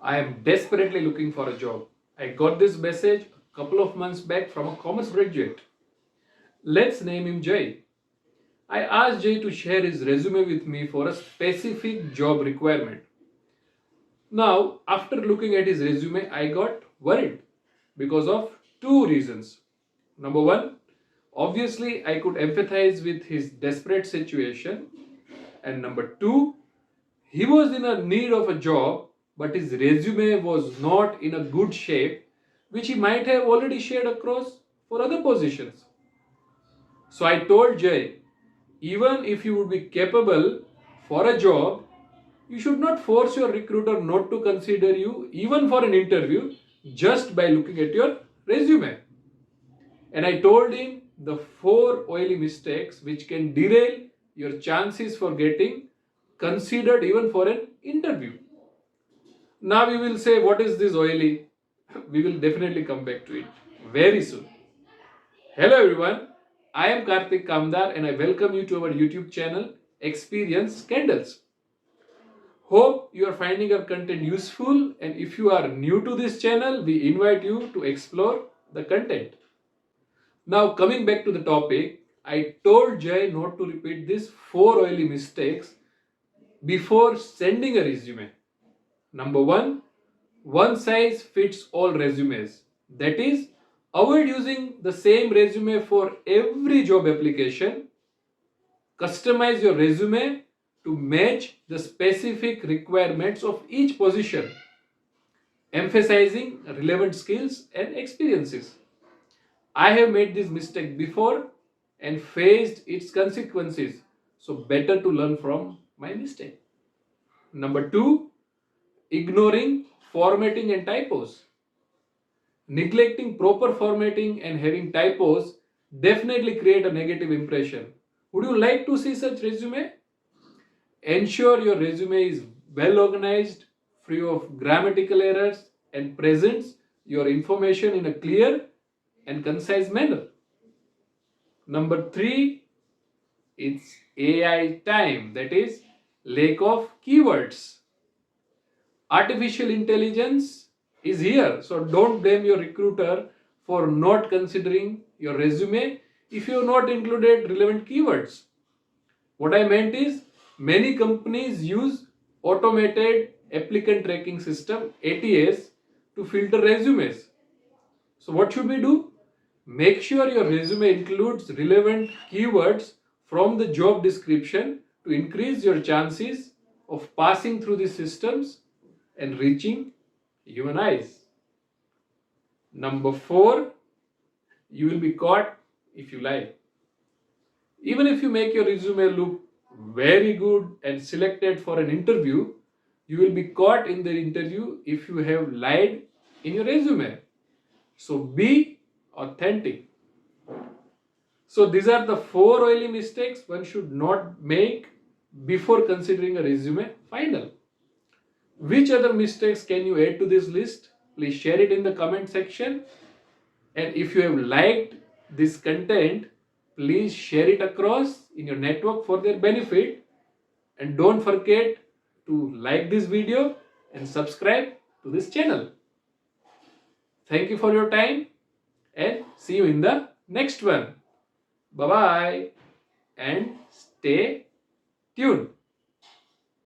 I am desperately looking for a job. I got this message a couple of months back from a commerce graduate. Let's name him Jay. I asked Jay to share his resume with me for a specific job requirement. Now, after looking at his resume, I got worried because of two reasons. Number one, obviously, I could empathize with his desperate situation. And number two, he was in a need of a job, but his resume was not in a good shape, which he might have already shared across for other positions. So I told Jay, even if you would be capable for a job, you should not force your recruiter not to consider you even for an interview just by looking at your resume. And I told him the 4 oily mistakes which can derail your chances for getting considered even for an interview. Now we will say, what is this oily? We will definitely come back to it very soon. Hello everyone, I am Kartik Kamdar and I welcome you to our YouTube channel Experience Scandals. Hope you are finding our content useful, and if you are new to this channel, we invite you to explore the content. Now coming back to the topic, I told Jay not to repeat these 4 oily mistakes before sending a resume. Number one size fits all resumes. That is, avoid using the same resume for every job application. Customize your resume to match the specific requirements of each position, emphasizing relevant skills and experiences. I have made this mistake before and faced its consequences, so better to learn from my mistake. Number two, ignoring formatting and typos. Neglecting proper formatting and having typos definitely create a negative impression. Would you like to see such resume? Ensure your resume is well organized, free of grammatical errors, and presents your information in a clear and concise manner. Number three, it's AI time, that is, lack of keywords. Artificial intelligence is here, so don't blame your recruiter for not considering your resume if you have not included relevant keywords. What I meant is, many companies use automated applicant tracking system ATS to filter resumes. So what should we do? Make sure your resume includes relevant keywords from the job description to increase your chances of passing through the systems and reaching human eyes. Number four, you will be caught if you lie. Even if you make your resume look very good and selected for an interview, you will be caught in the interview if you have lied in your resume. So be authentic. So these are the 4 oily mistakes one should not make before considering a resume final. Which other mistakes can you add to this list? Please share it in the comment section. And if you have liked this content, please share it across in your network for their benefit. And don't forget to like this video and subscribe to this channel. Thank you for your time and see you in the next one. Bye bye and stay tuned.